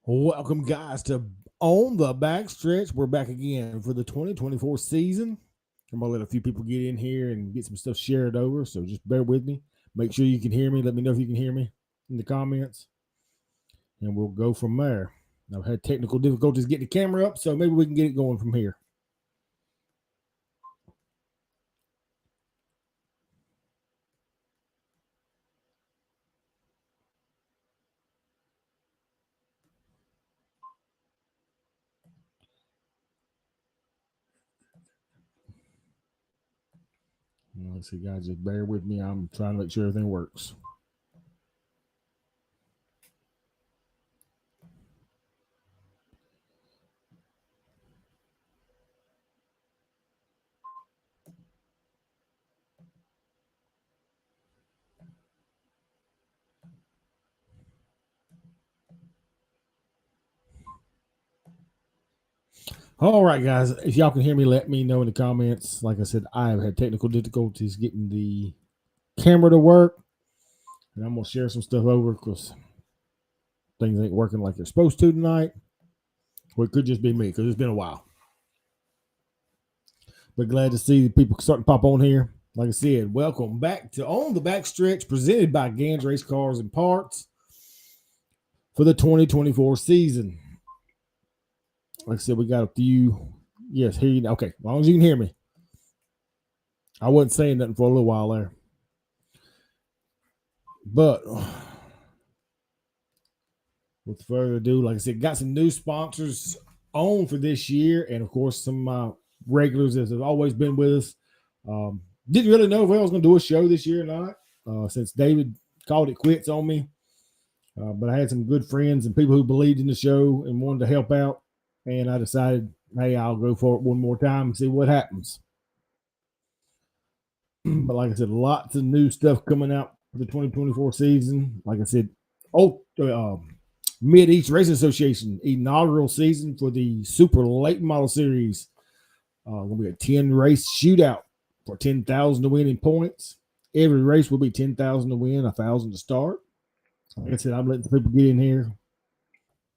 Welcome, guys, to On the Backstretch. We're back again for the 2024 season. I'm going to let a few people get in here and get some stuff shared over, so just bear with me. Make sure you can hear me. Let me know if you can hear me in the comments, and we'll go from there. I've had technical difficulties getting the camera up, so maybe we can get it going from here. Let's see, guys, just bear with me. I'm trying to make sure everything works. All right, guys. If y'all can hear me, let me know in the comments. Like I said, I have had technical difficulties getting the camera to work, and I'm gonna share some stuff over because things ain't working like they're supposed to tonight. Or it could just be me because it's been a while. But glad to see people starting to pop on here. Like I said, welcome back to On the Backstretch, presented by Gans Race Cars and Parts for the 2024 season. Like I said, we got a few. Yes, here you. Okay, as long as you can hear me. I wasn't saying nothing for a little while there. But with further ado, like I said, got some new sponsors on for this year, and of course, some of my regulars that have always been with us. Didn't really know if I was going to do a show this year or not, since David called it quits on me. But I had some good friends and people who believed in the show and wanted to help out, and I decided, hey, I'll go for it one more time and see what happens. But like I said, lots of new stuff coming out for the 2024 season. Like I said, Mid East Racing Association inaugural season for the Super Late Model Series. Going to be a 10 race shootout for 10,000 to win in points. Every race will be 10,000 to win, 1,000 to start. Like I said, I'm letting people get in here.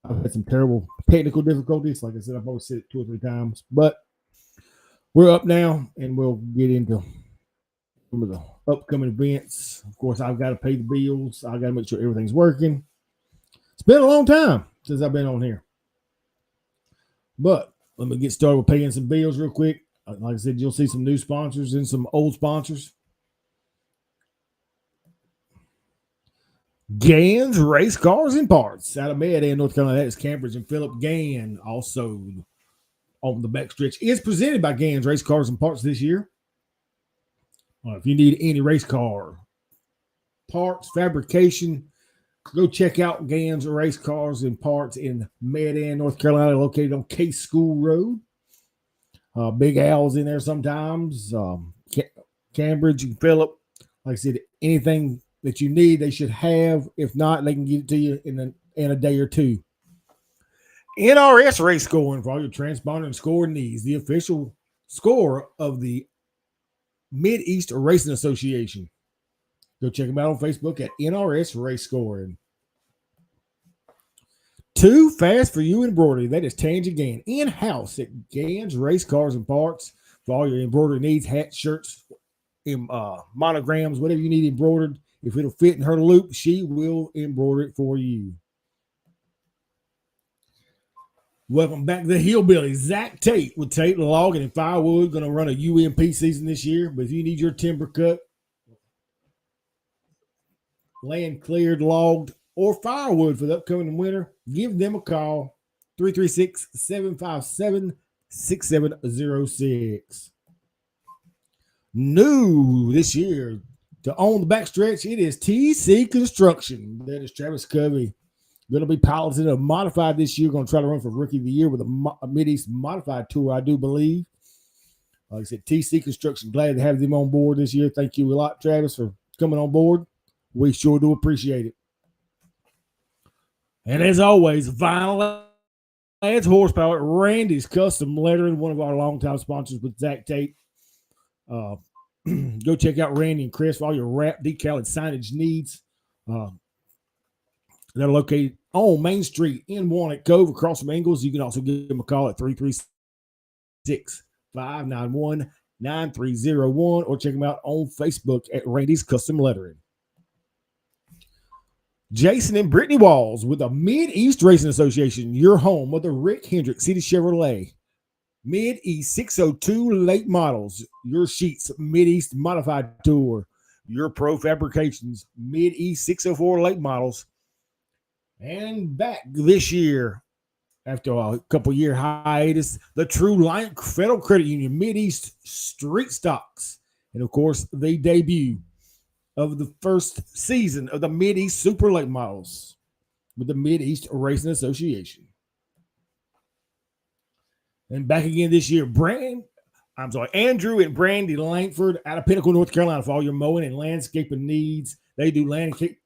I've had some terrible technical difficulties. Like I said, I've always said it 2 or 3 times, but we're up now, and we'll get into some of the upcoming events. Of course, I've got to pay the bills. I got to make sure everything's working. It's been a long time since I've been on here, but let me get started with paying some bills real quick. Like I said, you'll see some new sponsors and some old sponsors. Gans Race Cars and Parts out of Maydan, North Carolina. That is Cambridge and Philip Gann. Also on the backstretch is presented by Gans Race Cars and Parts this year. If you need any race car parts, fabrication, go check out Gans Race Cars and Parts in Maydan, North Carolina, located on Case School Road. Big Al's in there sometimes. Cambridge and Philip, like I said, anything that you need, they should have. If not, they can get it to you in a day or two. NRS Race Scoring for all your transponder and scoring needs. The official score of the Mid East Racing Association. Go check them out on Facebook at NRS Race Scoring. Too Fast for You Embroidery. That is Tangy Gann. In-house at Gans Race Cars and Parts for all your embroidery needs, hats, shirts, monograms, whatever you need embroidered. If it'll fit in her loop, she will embroider it for you. Welcome back to the Hillbilly. Zach Tate with Tate Logging and Firewood. Going to run a UMP season this year. But if you need your timber cut, land cleared, logged, or firewood for the upcoming winter, give them a call. 336-757-6706. New this year to own the backstretch, it is TC Construction. That is Travis Covey. Going to be piloting a modified this year. Going to try to run for Rookie of the Year with a Mideast Modified Tour, I do believe. Like I said, TC Construction, glad to have them on board this year. Thank you a lot, Travis, for coming on board. We sure do appreciate it. And as always, Vinyl adds horsepower. Randy's Custom Lettering, one of our longtime sponsors with Zach Tate. Go check out Randy and Chris for all your wrap, decal, and signage needs. They're located on Main Street in Walnut Cove across from Ingles. You can also give them a call at 336-591-9301 or check them out on Facebook at Randy's Custom Lettering. Jason and Brittany Walls with the Mid-East Racing Association, your home of the Rick Hendrick City Chevrolet Mid-East 602 late models, your Sheets Mid-East Modified Tour, your Pro Fabrications Mid-East 604 late models. And back this year, after a couple year hiatus, the True Lion Federal Credit Union Mid-East Street Stocks. And of course, the debut of the first season of the Mid-East Super Late Models with the Mid-East Racing Association. And back again this year, Andrew and Brandy Langford out of Pinnacle, North Carolina for all your mowing and landscaping needs. They do landscape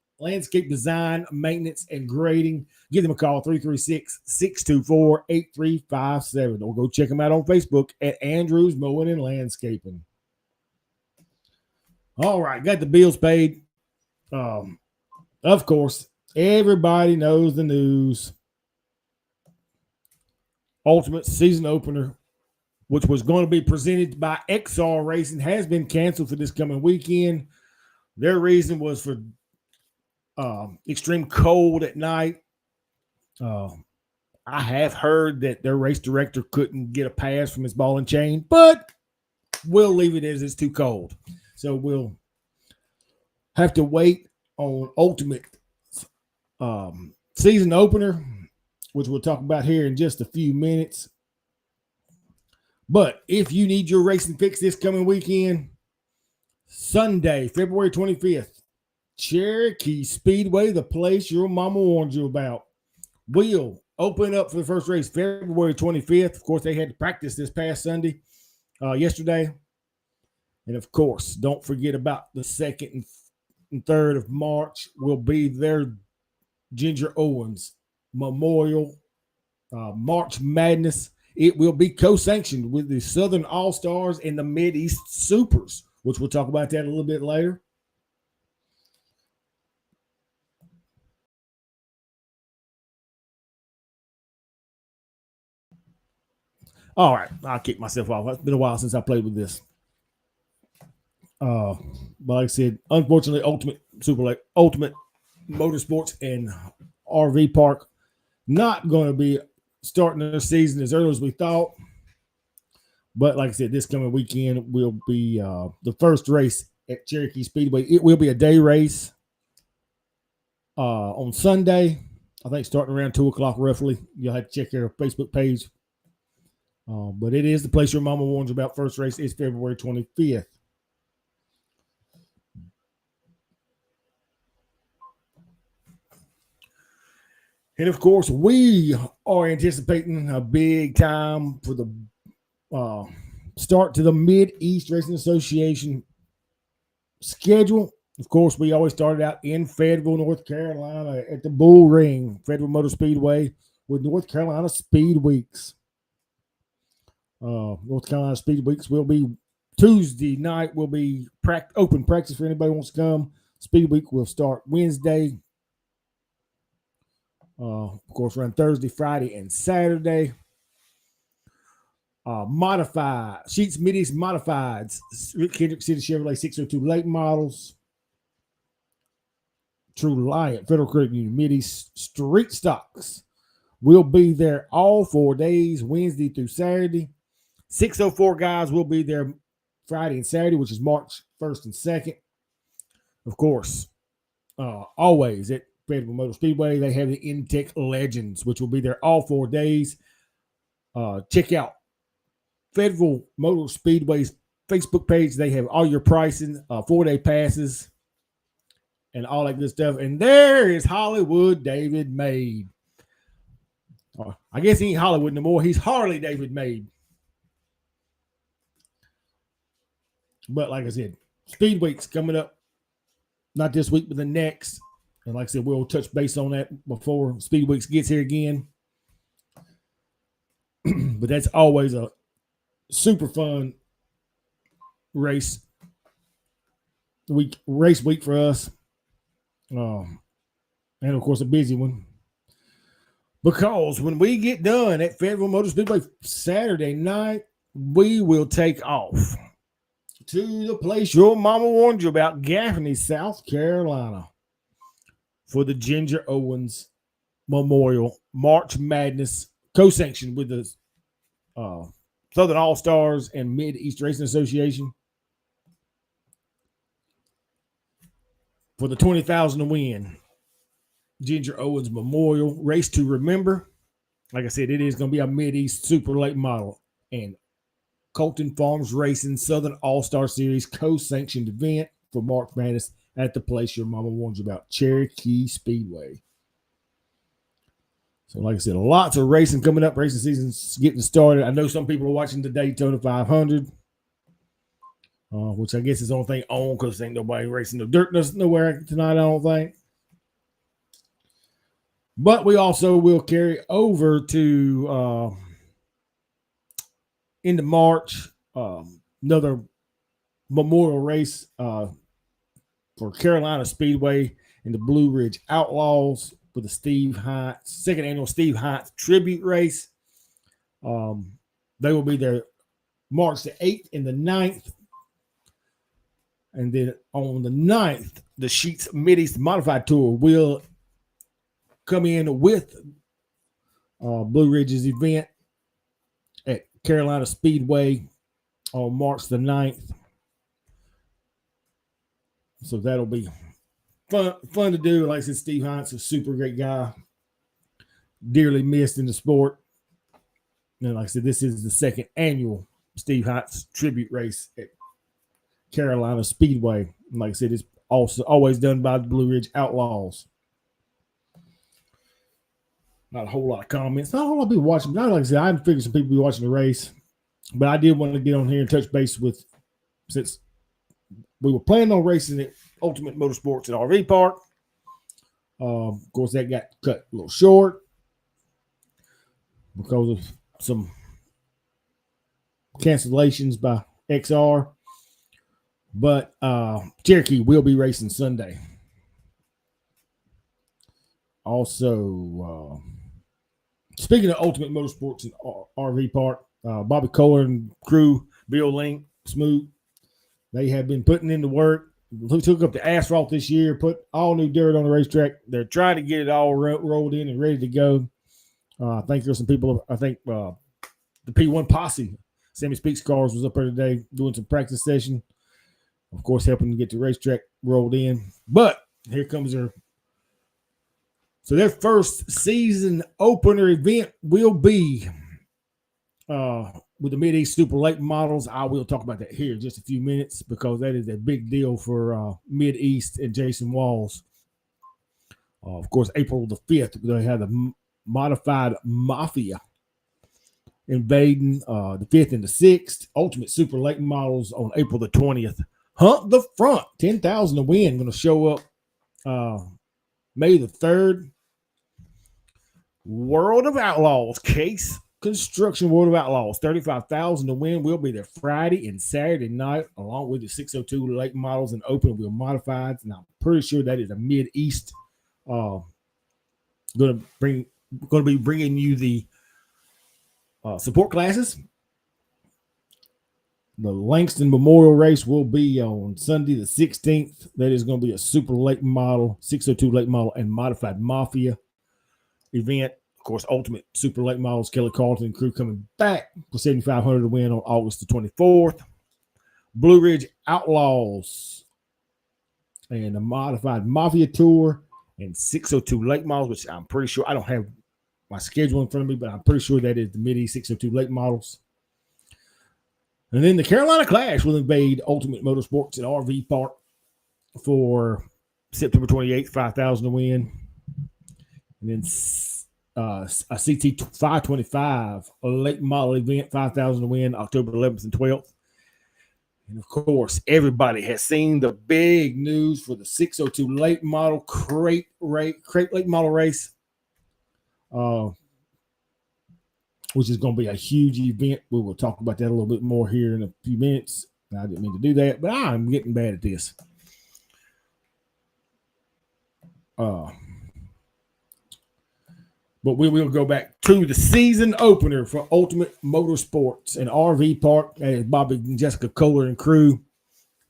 design, maintenance, and grading. Give them a call, 336-624-8357. Or go check them out on Facebook at Andrews Mowing and Landscaping. All right, got the bills paid. Of course, everybody knows the news. Ultimate season opener, which was going to be presented by XR Racing, has been canceled for this coming weekend. Their reason was for extreme cold at night. I have heard that their race director couldn't get a pass from his ball and chain, but we'll leave it as it's too cold. So we'll have to wait on Ultimate season opener, which we'll talk about here in just a few minutes. But if you need your racing fix this coming weekend, Sunday, February 25th, Cherokee Speedway, the place your mama warned you about, will open up for the first race February 25th. Of course, they had to practice this past Sunday, yesterday. And of course, don't forget about the 2nd and 3rd of March will be their Ginger Owens Memorial March Madness. It will be co-sanctioned with the Southern All-Stars and the Mid-East Supers, which we'll talk about that a little bit later. All right, I'll kick myself off. It's been a while since I played with this. But like I said, unfortunately, Ultimate Motorsports and RV Park not going to be starting their season as early as we thought. But like I said, this coming weekend will be the first race at Cherokee Speedway. It will be a day race on Sunday. I think starting around 2 o'clock roughly. You'll have to check your Facebook page. But it is the place your mama warns you about. First race is February 25th. And of course, we are anticipating a big time for the start to the Mid-East Racing Association schedule. Of course, we always started out in Fayetteville, North Carolina at the Bull Ring, Fayetteville Motor Speedway, with North Carolina Speed Weeks. North Carolina Speed Weeks will be Tuesday night, will be open practice for anybody who wants to come. Speed Week will start Wednesday. Of course, run Thursday, Friday, and Saturday. Modified Sheets Mid-East Modifieds, Rick Hendrick City Chevrolet 602 late models. True Lion Federal Credit Union Mid-East Street Stocks will be there all 4 days, Wednesday through Saturday. 604 guys will be there Friday and Saturday, which is March 1st and 2nd. Of course, always at Fayetteville Motor Speedway, they have the Intech Legends, which will be there all 4 days. Check out Fayetteville Motor Speedway's Facebook page. They have all your pricing, 4-day passes, and all that good stuff. And there is Hollywood David Made. I guess he ain't Hollywood no more. He's Harley David Made. But like I said, Speed Week's coming up. Not this week, but the next. And like I said, we'll touch base on that before Speed Weeks gets here again. But that's always a super fun race week for us. And, of course, a busy one. Because when we get done at Fayetteville Motor Speedway Saturday night, we will take off to the place your mama warned you about, Gaffney, South Carolina, for the Ginger Owens Memorial March Madness, co-sanctioned with the Southern All-Stars and Mid-East Racing Association, for the $20,000 to win. Ginger Owens Memorial Race to remember. Like I said, it is going to be a Mid-East Super Late Model and Colton Farms Racing Southern All-Star Series co-sanctioned event for March Madness at the place your mama warned you about, Cherokee Speedway. So, like I said, lots of racing coming up. Racing season's getting started. I know some people are watching the Daytona 500, which I guess is the only thing on because ain't nobody racing no dirt nowhere tonight, I don't think. But we also will carry over to into March, another memorial race for Carolina Speedway and the Blue Ridge Outlaws for the Steve Hines, second annual Steve Hines tribute race. They will be there March the 8th and the 9th. And then on the 9th, the Sheets Mid-East Modified Tour will come in with Blue Ridge's event at Carolina Speedway on March the 9th. So that'll be fun to do. Like I said, Steve Hines is a super great guy, dearly missed in the sport. And like I said, this is the second annual Steve Hines tribute race at Carolina Speedway. And like I said, it's also always done by the Blue Ridge Outlaws. Not a whole lot of comments. Not a whole lot of people watching. Not like I said, I figured some people be watching the race. But I did want to get on here and touch base with, since we were planning on racing at Ultimate Motorsports at RV Park. Of course, that got cut a little short because of some cancellations by XR. But Cherokee will be racing Sunday. Also, speaking of Ultimate Motorsports and RV Park, Bobby Kohler and crew, Bill Link, Smoot, they have been putting in the work. Took up the asphalt this year, put all new dirt on the racetrack. They're trying to get it all rolled in and ready to go. I think there's some people, the P1 Posse, Sammy Speaks Cars, was up there today doing some practice session. Of course, helping to get the racetrack rolled in. But here comes their first season opener event will be with the Mid-East Super Late Models. I will talk about that here in just a few minutes because that is a big deal for Mid-East and Jason Walls. Of course, April the 5th, they have the Modified Mafia invading the 5th and the 6th. Ultimate Super Late Models on April the 20th. Hunt the Front, 10,000 to win. Going to show up May the 3rd. World of Outlaws, Case Construction World of Outlaws, 35,000 to win. We'll be there Friday and Saturday night, along with the 602 late models and open wheel modifieds. And I'm pretty sure that is a Mid-East. Going to be bringing you the support classes. The Langston Memorial Race will be on Sunday the 16th. That is going to be a super late model, 602 late model, and modified Mafia event. Of course, Ultimate Super Late Models, Kelly Carlton and crew coming back for 7,500 to win on August the 24th. Blue Ridge Outlaws and the Modified Mafia Tour and 602 Late Models, which I'm pretty sure, I don't have my schedule in front of me, but I'm pretty sure that is the Mid-East 602 Late Models. And then the Carolina Clash will invade Ultimate Motorsports at RV Park for September 28th, 5,000 to win. And then a CT 525, a late model event, 5,000 to win, October 11th and 12th. And of course, everybody has seen the big news for the 602 late model crate late model race, which is going to be a huge event. We will talk about that a little bit more here in a few minutes. I didn't mean to do that, but I'm getting bad at this. But we will go back to the season opener for Ultimate Motorsports and RV Park as Bobby and Jessica Kohler and crew.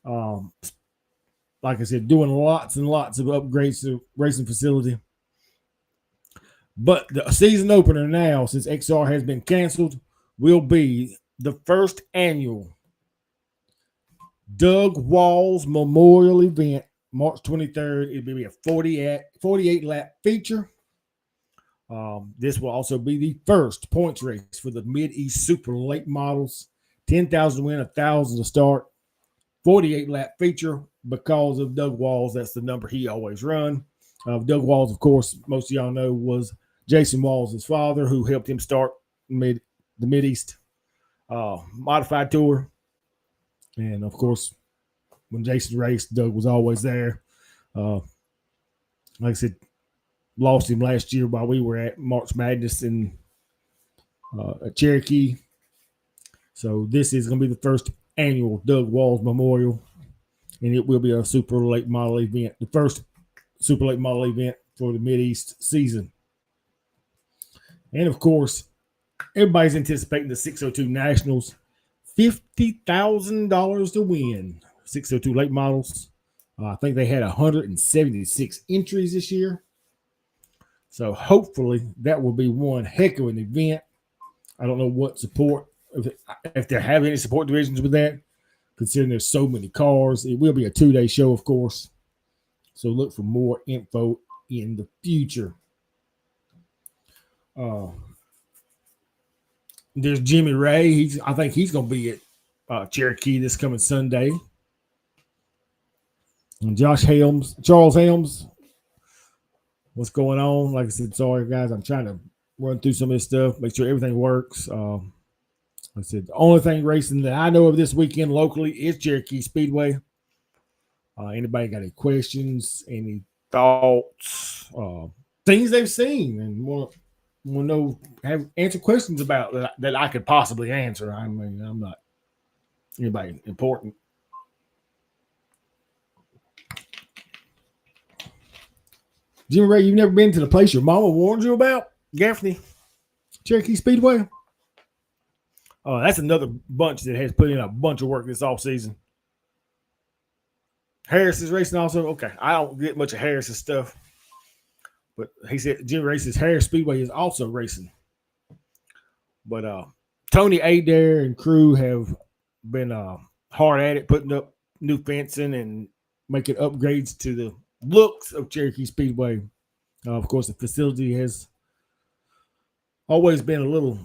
Um, like I said, doing lots and lots of upgrades to the racing facility. But the season opener now, since XR has been canceled, will be the first annual Doug Walls Memorial Event, March 23rd. It'll be a 48 lap feature. This will also be the first points race for the Mid-East Super Late Models. 10,000 to win, 1,000 to start. 48 lap feature because of Doug Walls. That's the number he always run. Doug Walls, of course, most of y'all know, was Jason Walls' father, who helped him start the Mid-East Modified Tour. And, of course, when Jason raced, Doug was always there. Like I said, lost him last year while we were at March Madness in Cherokee. So this is going to be the first annual Doug Walls Memorial, and it will be a super late model event, the first super late model event for the Mid-East season. And, of course, everybody's anticipating the 602 Nationals, $50,000 to win. 602 late models. I think they had 176 entries this year. So hopefully that will be one heck of an event. I don't know what support, if they have any support divisions with that, considering there's so many cars. It will be a 2-day show, of course. So look for more info in the future. There's Jimmy Ray. I think he's going to be at Cherokee this coming Sunday. And Charles Helms. What's going on? Like I said, sorry, guys. I'm trying to run through some of this stuff, make sure everything works. Like I said, the only thing racing that I know of this weekend locally is Cherokee Speedway. Anybody got any questions, any thoughts, things they've seen and want to know, answer questions about that I could possibly answer? I mean, I'm not anybody important. Jimmy Ray, you've never been to the place your mama warned you about? Gaffney, Cherokee Speedway? That's another bunch that has put in a bunch of work this offseason. Harris is racing also. Okay, I don't get much of Harris's stuff. But he said Jimmy Ray says Harris Speedway is also racing. But Tony Adair and crew have been hard at it, putting up new fencing and making upgrades to the looks of Cherokee Speedway. Of course, the facility has always been a little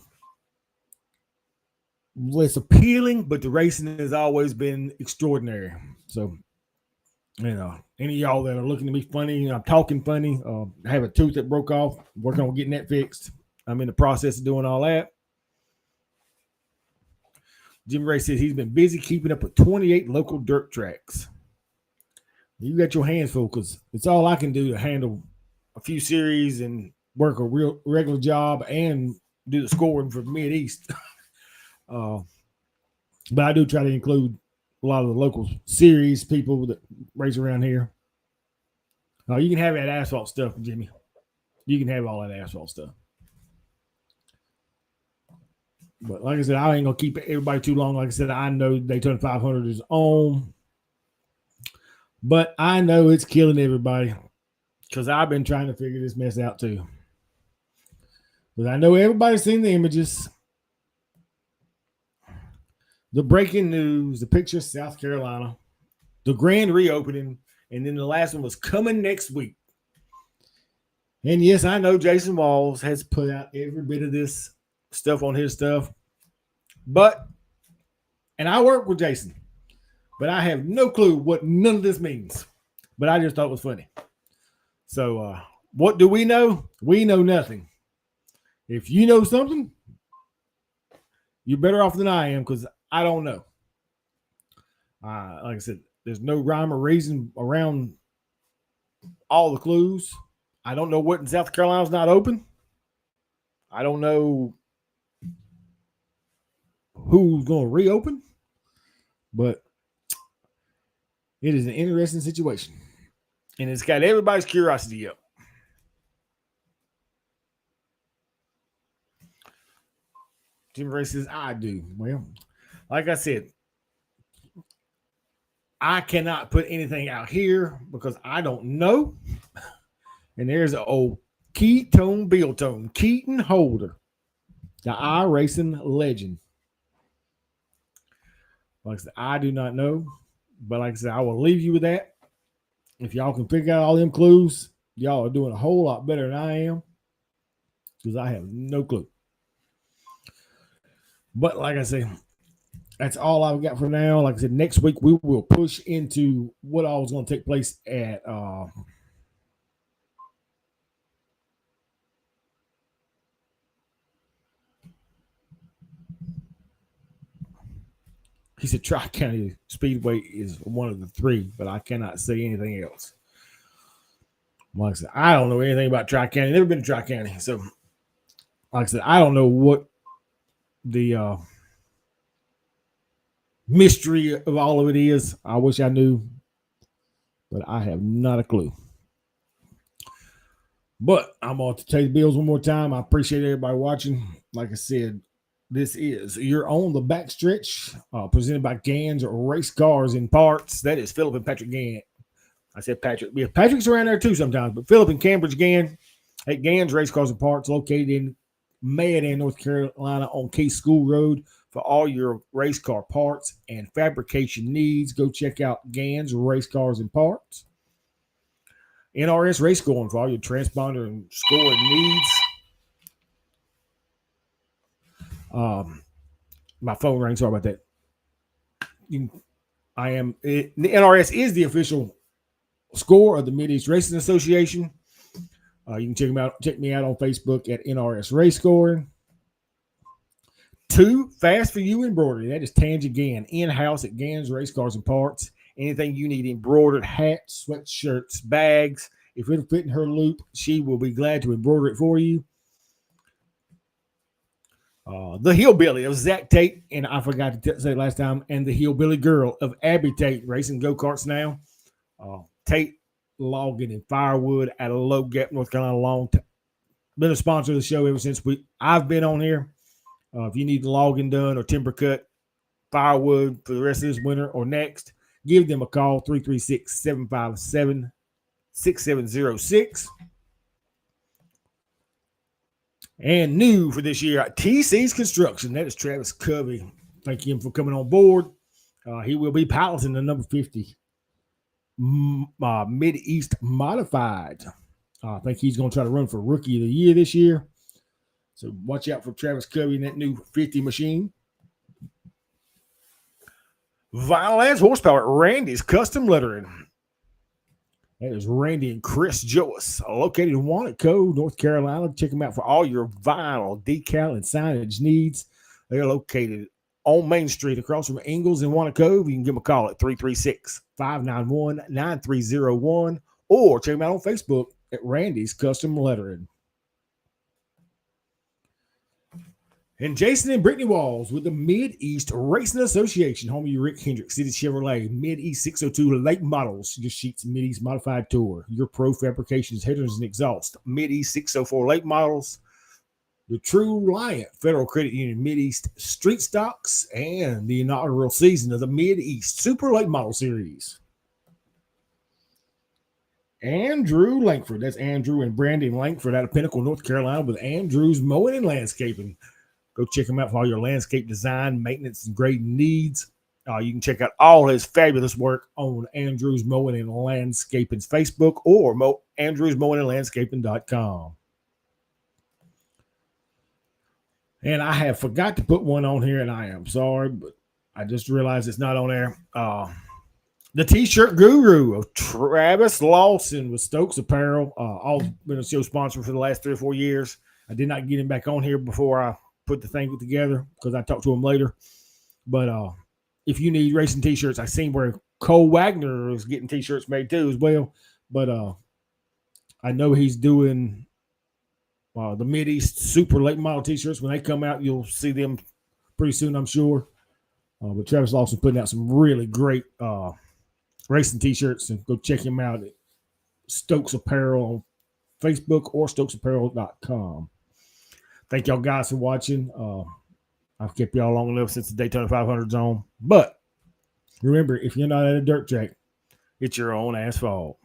less appealing, but the racing has always been extraordinary. So, any of y'all that are looking to be funny, I'm talking funny, I have a tooth that broke off, working on getting that fixed. I'm in the process of doing all that. Jimmy Ray says he's been busy keeping up with 28 local dirt tracks. You got your hands full because it's all I can do to handle a few series and work a real regular job and do the scoring for Mid-East. But I do try to include a lot of the local series people that race around here. You can have that asphalt stuff, Jimmy. You can have all that asphalt stuff. But like I said, I ain't going to keep everybody too long. Like I said, I know Daytona 500 is on. But I know it's killing everybody because I've been trying to figure this mess out too. But I know everybody's seen the images, the breaking news, the picture of South Carolina, the grand reopening, and then the last one was coming next week. And yes, I know Jason Walls has put out every bit of this stuff on his stuff. And I work with Jason. But I have no clue what none of this means. But I just thought it was funny. So what do we know? We know nothing. If you know something, you're better off than I am because I don't know. Like I said, there's no rhyme or reason around all the clues. I don't know what in South Carolina's not open. I don't know who's going to reopen. But it is an interesting situation. And it's got everybody's curiosity up. races I do. Well, like I said, I cannot put anything out here because I don't know. And there's an old Ketone Biltone, Keaton Holder, the iRacing legend. Like I said, I do not know. But like I said, I will leave you with that. If y'all can figure out all them clues, y'all are doing a whole lot better than I am. Because I have no clue. But like I said, that's all I've got for now. Like I said, next week we will push into what all is going to take place at he said Tri County Speedway is one of the three, but I cannot say anything else. Like I said, I don't know anything about Tri County. Never been to Tri County. So, like I said, I don't know what the mystery of all of it is. I wish I knew, but I have not a clue. But I'm going to take the bills one more time. I appreciate everybody watching. Like I said, this is You're on the Backstretch, presented by Gans Race Cars and Parts. That is Philip and Patrick Gann. I said Patrick. Yeah, Patrick's around there too sometimes, but Philip and Cambridge Gann at Gans Race Cars and Parts, located in Mayadam, North Carolina on Case School Road. For all your race car parts and fabrication needs, go check out Gans Race Cars and Parts. NRS Race Scoring for all your transponder and scoring needs. My phone rang. Sorry about that. The NRS is the official score of the Mid-East Racing Association. You can check me out on Facebook at NRS Race Scoring. 2, Fast for You Embroidery. That is Tangi Gann, in-house at Gans Race Cars and Parts. Anything you need embroidered, hats, sweatshirts, bags. If it'll fit in her loop, she will be glad to embroider it for you. The Hillbilly of Zach Tate, and I forgot to say it last time, and the Hillbilly Girl of Abby Tate, racing go-karts now. Tate Logging and Firewood out of Low Gap, North Carolina, long time. Been a sponsor of the show ever since I've been on here. If you need logging done or timber cut, firewood for the rest of this winter or next, give them a call, 336-757-6706. And new for this year, TC's Construction. That is Travis Covey. Thank him for coming on board. He will be piloting the number 50 Mid-East Modified. I think he's going to try to run for Rookie of the Year this year. So watch out for Travis Covey in that new 50 machine. Vinyl Adds Horsepower, Randy's Custom Lettering. That is Randy and Chris Joas, located in Walnut Cove, North Carolina. Check them out for all your vinyl, decal, and signage needs. They're located on Main Street across from Ingalls in Walnut Cove. You can give them a call at 336-591-9301 or check them out on Facebook at Randy's Custom Lettering. And Jason and Brittany Walls with the Mid-East Racing Association, home of your Rick Hendrick, City Chevrolet, Mid-East 602 Lake Models, your Sheets Mid-East Modified Tour, your Pro Fabrications, Headers and Exhaust, Mid-East 604 Lake Models, the True Reliant Federal Credit Union Mid-East Street Stocks, and the inaugural season of the Mid-East Super Late Model Series. Andrew Langford, that's Andrew and Brandon Langford out of Pinnacle, North Carolina, with Andrew's Mowing and Landscaping. Go check him out for all your landscape design, maintenance, and grading needs. You can check out all his fabulous work on Andrew's Mowing and Landscaping's Facebook or andrewsmowingandlandscaping.com. And I have forgot to put one on here, and I am sorry, but I just realized it's not on there. The T-shirt guru of Travis Lawson with Stokes Apparel. All been a show sponsor for the last 3 or 4 years. I did not get him back on here before I put the thing together because I talked to him later. But if you need racing T-shirts, I seen where Cole Wagner is getting T-shirts made too as well. But I know he's doing the Mid-East Super Late Model T-shirts. When they come out, you'll see them pretty soon, I'm sure. But Travis Lawson putting out some really great racing T-shirts, and go check him out at Stokes Apparel on Facebook or stokesapparel.com. Thank y'all guys for watching. I've kept y'all long enough since the Daytona 500's on. But remember, if you're not at a dirt track, it's your own ass fault.